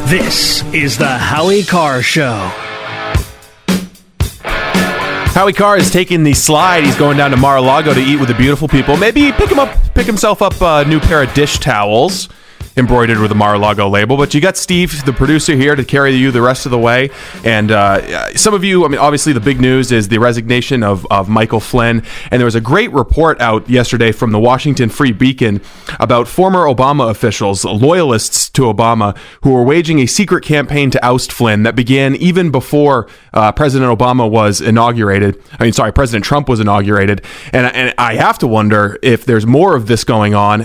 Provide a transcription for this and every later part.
This is the Howie Carr Show. Howie Carr is taking the slide. He's going down to Mar-a-Lago to eat with the beautiful people. Maybe pick himself up a new pair of dish towels embroidered with a Mar-a-Lago label. But you got Steve, the producer, here to carry you the rest of the way. And some of you, I mean, obviously the big news is the resignation of Michael Flynn. And there was a great report out yesterday from the Washington Free Beacon about former Obama officials, loyalists to Obama, who were waging a secret campaign to oust Flynn that began even before President Obama was inaugurated. President Trump was inaugurated. And I have to wonder if there's more of this going on.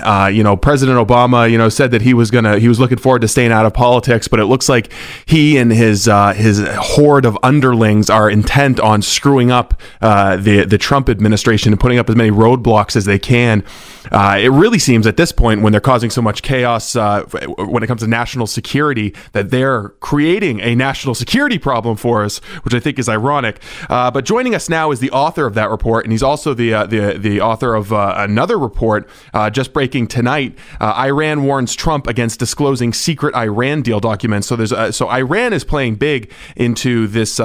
President Obama, said that he was looking forward to staying out of politics, but it looks like he and his horde of underlings are intent on screwing up the Trump administration and putting up as many roadblocks as they can. It really seems at this point, when they're causing so much chaos when it comes to national security, that they're creating a national security problem for us, which I think is ironic. But joining us now is the author of that report, and he's also the author of another report just breaking tonight. Iran warns Trump against disclosing secret Iran deal documents. So Iran is playing big into this.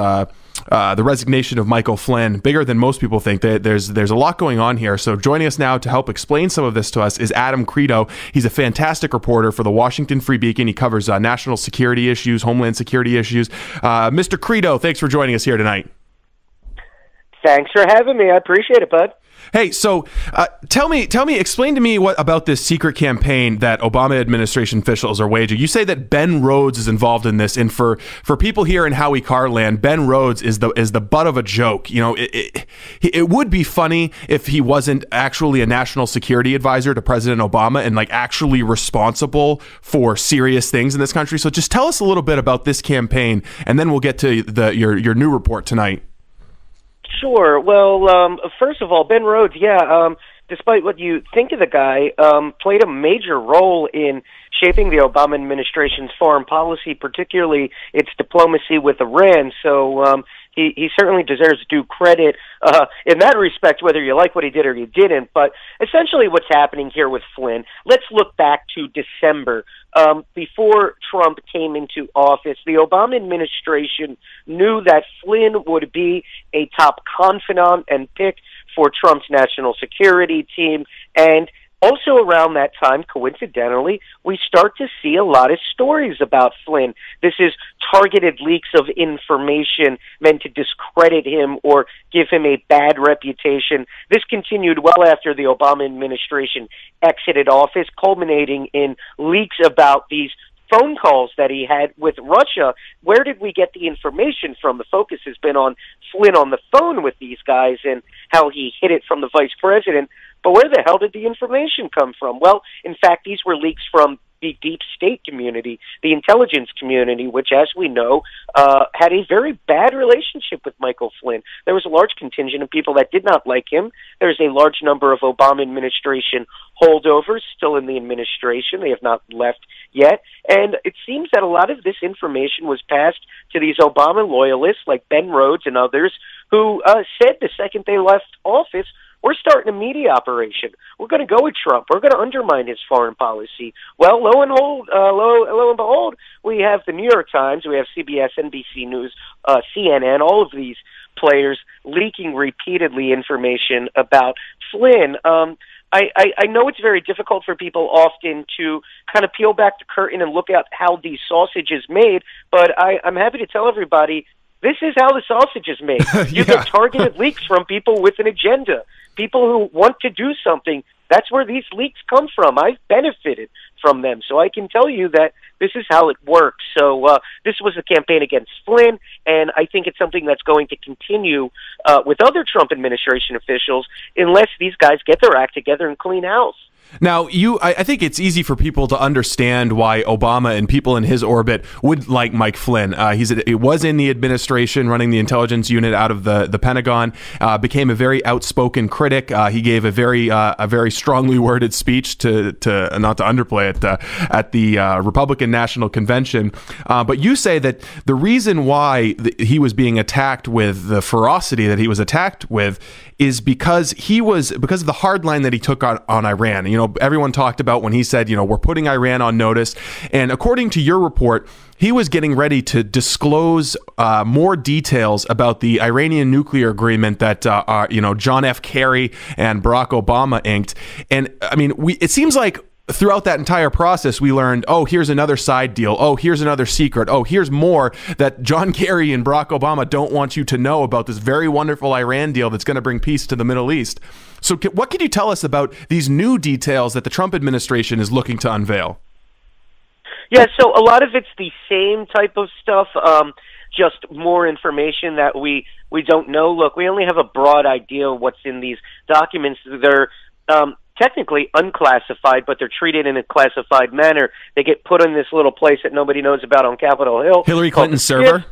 The resignation of Michael Flynn, bigger than most people think. There's a lot going on here. So joining us now to help explain some of this to us is Adam Kredo. He's a fantastic reporter for the Washington Free Beacon. He covers national security issues, homeland security issues. Mr. Kredo, thanks for joining us here tonight. Thanks for having me. I appreciate it, bud. Hey, so explain to me what about this secret campaign that Obama administration officials are waging. You say that Ben Rhodes is involved in this, and for people here in Howie Carr land, Ben Rhodes is the butt of a joke. It would be funny if he wasn't actually a national security advisor to President Obama and actually responsible for serious things in this country. So just tell us a little bit about this campaign, and then we'll get to your new report tonight. Sure. Well, first of all, Ben Rhodes, despite what you think of the guy, played a major role in shaping the Obama administration's foreign policy, particularly its diplomacy with Iran. So he certainly deserves due credit in that respect, whether you like what he did or you didn't. But essentially what's happening here with Flynn, let's look back to December. Before Trump came into office, the Obama administration knew that Flynn would be a top confidant and pick for Trump's national security team. And also around that time, coincidentally, we start to see a lot of stories about Flynn. This is targeted leaks of information meant to discredit him or give him a bad reputation. This continued well after the Obama administration exited office, culminating in leaks about these phone calls that he had with Russia. Where did we get the information from? The focus has been on Flynn on the phone with these guys and how he hid it from the vice president. But where the hell did the information come from? Well, in fact, these were leaks from the deep state community, the intelligence community, which, as we know, had a very bad relationship with Michael Flynn. There was a large contingent of people that did not like him. There's a large number of Obama administration holdovers still in the administration. They have not left yet. And it seems that a lot of this information was passed to these Obama loyalists like Ben Rhodes and others who said the second they left office, we're starting a media operation. We're going to go with Trump. We're going to undermine his foreign policy. Well, lo and behold, we have the New York Times, we have CBS, NBC News, CNN, all of these players leaking repeatedly information about Flynn. I know it's very difficult for people often to kind of peel back the curtain and look at how the sausage is made, but I'm happy to tell everybody this is how the sausage is made. You get targeted leaks from people with an agenda, people who want to do something. That's where these leaks come from. I've benefited from them, so I can tell you that this is how it works. So this was a campaign against Flynn, and I think it's something that's going to continue with other Trump administration officials unless these guys get their act together and clean house. Now, I think it's easy for people to understand why Obama and people in his orbit would like Mike Flynn. He was in the administration running the intelligence unit out of the Pentagon, became a very outspoken critic. He gave a very strongly worded speech to not to underplay it at the Republican National Convention. But you say that the reason why he was being attacked with the ferocity that he was attacked with is because of the hard line that he took on Iran. everyone talked about when he said, we're putting Iran on notice. And according to your report, he was getting ready to disclose more details about the Iranian nuclear agreement that, John F. Kerry and Barack Obama inked. And I mean, it seems like throughout that entire process, we learned, oh, here's another side deal. Oh, here's another secret. Oh, here's more that John Kerry and Barack Obama don't want you to know about this very wonderful Iran deal that's going to bring peace to the Middle East. So what can you tell us about these new details that the Trump administration is looking to unveil? Yeah, so a lot of it's the same type of stuff, just more information that we don't know. Look, we only have a broad idea of what's in these documents. They're technically unclassified, but they're treated in a classified manner. They get put in this little place that nobody knows about on Capitol Hill. Hillary Clinton's server?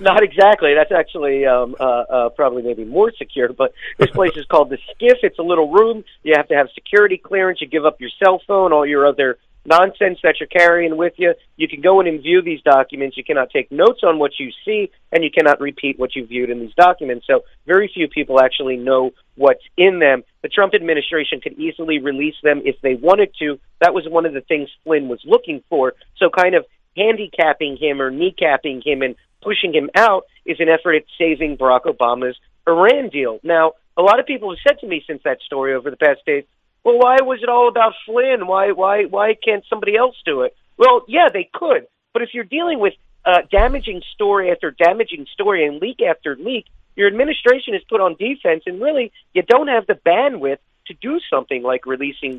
Not exactly. That's actually probably maybe more secure, but this place is called the Skiff. It's a little room. You have to have security clearance. You give up your cell phone, all your other nonsense that you're carrying with you. You can go in and view these documents. You cannot take notes on what you see, and you cannot repeat what you viewed in these documents. So very few people actually know what's in them. The Trump administration could easily release them if they wanted to. That was one of the things Flynn was looking for. So kind of handicapping him or kneecapping him and pushing him out is an effort at saving Barack Obama's Iran deal. Now, a lot of people have said to me since that story over the past days, well, why was it all about Flynn? Why can't somebody else do it? Well, yeah, they could. But if you're dealing with damaging story after damaging story and leak after leak, your administration is put on defense, and really you don't have the bandwidth to do something like releasing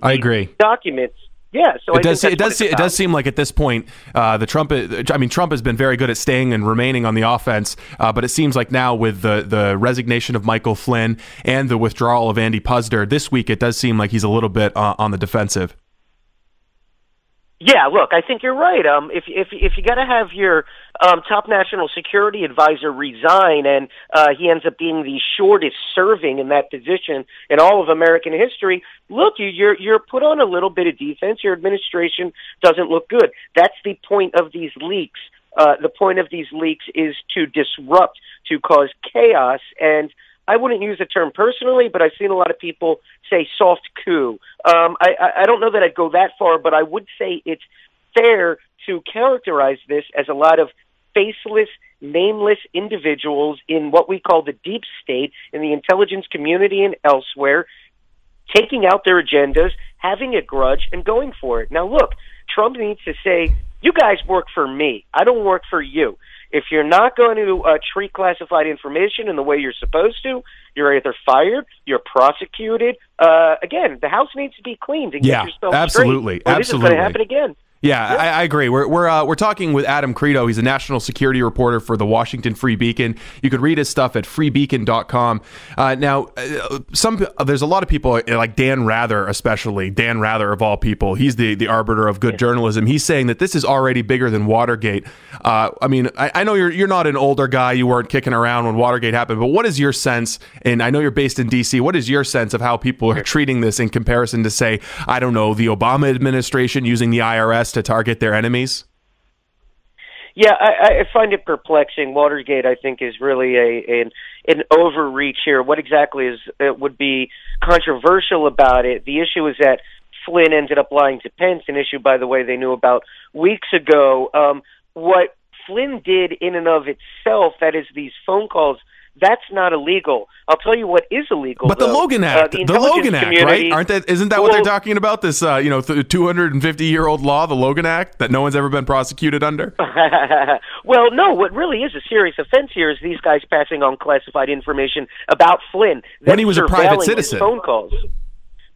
documents. Yeah, so it does seem like at this point, Trump has been very good at staying and remaining on the offense, but it seems like now with the resignation of Michael Flynn and the withdrawal of Andy Puzder this week, it does seem like he's a little bit on the defensive. Yeah, look, I think you're right. If you got to have your top national security advisor resign, and he ends up being the shortest serving in that position in all of American history, look, you're put on a little bit of defense. Your administration doesn't look good. That's the point of these leaks. The point of these leaks is to disrupt, to cause chaos, and I wouldn't use the term personally, but I've seen a lot of people say soft coup. I don't know that I'd go that far, but I would say it's fair to characterize this as a lot of faceless, nameless individuals in what we call the deep state, in the intelligence community and elsewhere, taking out their agendas, having a grudge, and going for it. Now, look, Trump needs to say, you guys work for me. I don't work for you. If you're not going to treat classified information in the way you're supposed to, you're either fired, you're prosecuted. Again, the house needs to be cleaned and get yourself absolutely, straight. Or absolutely. This is going to happen again. Yeah, I agree. We're talking with Adam Kredo. He's a national security reporter for the Washington Free Beacon. You could read his stuff at freebeacon.com. Now, there's a lot of people like Dan Rather, especially Dan Rather of all people. He's the arbiter of good journalism. He's saying that this is already bigger than Watergate. I mean, I know you're not an older guy. You weren't kicking around when Watergate happened. But what is your sense? And I know you're based in D.C. What is your sense of how people are treating this in comparison to, say, I don't know, the Obama administration using the IRS to target their enemies? Yeah, I find it perplexing. Watergate, I think, is really an overreach here. What exactly would be controversial about it? The issue is that Flynn ended up lying to Pence, an issue, by the way, they knew about weeks ago. What Flynn did in and of itself, that is these phone calls, that's not illegal. I'll tell you what is illegal. But the Logan Act, the Logan Act, right? Isn't that what they're talking about? This, 250-year-old law, the Logan Act, that no one's ever been prosecuted under? Well, no. What really is a serious offense here is these guys passing on classified information about Flynn. When he was a private citizen. Phone calls.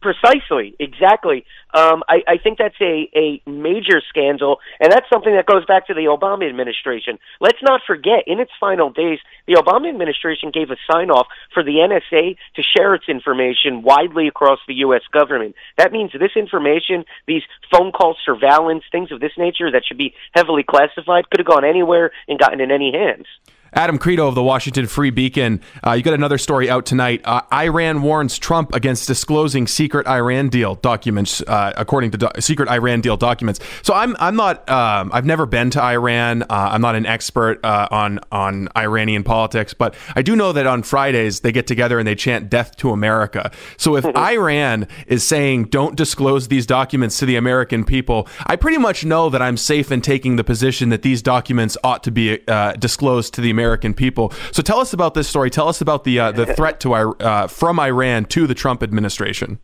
Precisely, exactly. I think that's a major scandal, and that's something that goes back to the Obama administration. Let's not forget, in its final days, the Obama administration gave a sign-off for the NSA to share its information widely across the U.S. government. That means this information, these phone call surveillance, things of this nature that should be heavily classified, could have gone anywhere and gotten in any hands. Adam Kredo of the Washington Free Beacon, you got another story out tonight. Iran warns Trump against disclosing secret Iran deal documents, according to secret Iran deal documents. So I'm not, I've never been to Iran. I'm not an expert on Iranian politics, but I do know that on Fridays they get together and they chant "Death to America." So if Iran is saying don't disclose these documents to the American people, I pretty much know that I'm safe in taking the position that these documents ought to be disclosed to the American people. So tell us about this story. Tell us about the threat to from Iran to the Trump administration.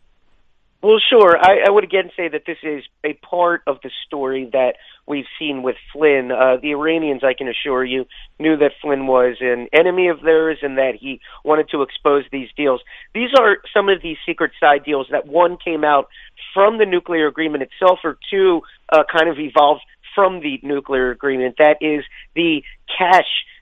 Well, sure. I would again say that this is a part of the story that we've seen with Flynn. The Iranians, I can assure you, knew that Flynn was an enemy of theirs and that he wanted to expose these deals. These are some of these secret side deals that, one, came out from the nuclear agreement itself, or two, kind of evolved from the nuclear agreement. That is the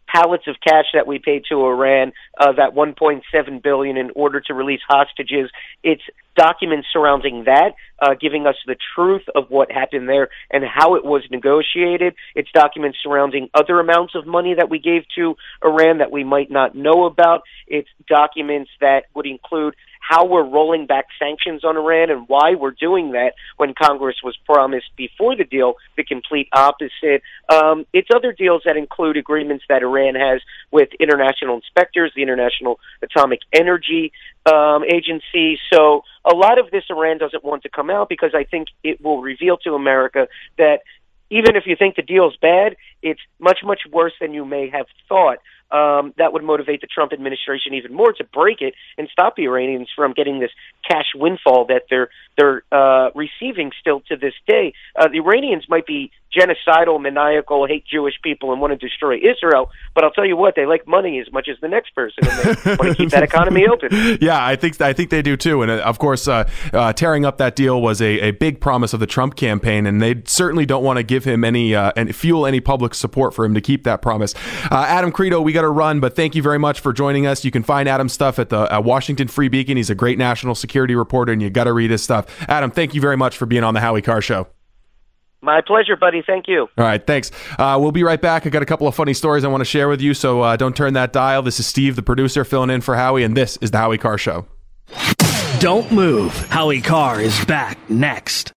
pallets of cash that we paid to Iran, that $1.7 billion in order to release hostages. It's documents surrounding that, giving us the truth of what happened there and how it was negotiated. It's documents surrounding other amounts of money that we gave to Iran that we might not know about. It's documents that would include how we're rolling back sanctions on Iran and why we're doing that when Congress was promised before the deal the complete opposite. It's other deals that include agreements that Iran has with international inspectors, the International Atomic Energy Agency. So a lot of this Iran doesn't want to come out because I think it will reveal to America that even if you think the deal's bad, it's much, much worse than you may have thought. That would motivate the Trump administration even more to break it and stop the Iranians from getting this cash windfall that they're receiving still to this day. The Iranians might be genocidal, maniacal, hate Jewish people, and want to destroy Israel, but I'll tell you what, they like money as much as the next person, and they want to keep that economy open. Yeah, I think they do too. And of course, tearing up that deal was a big promise of the Trump campaign, and they certainly don't want to give him any and fuel any public support for him to keep that promise. Adam Kredo, we got to run, but thank you very much for joining us. You can find Adam's stuff at the Washington Free Beacon. He's a great national security reporter, and you got to read his stuff. Adam, thank you very much for being on the Howie Carr Show. My pleasure, buddy. Thank you. All right, thanks. We'll be right back. I got a couple of funny stories I want to share with you, so don't turn that dial. This is Steve, the producer, filling in for Howie, and this is the Howie Carr Show. Don't move. Howie Carr is back next.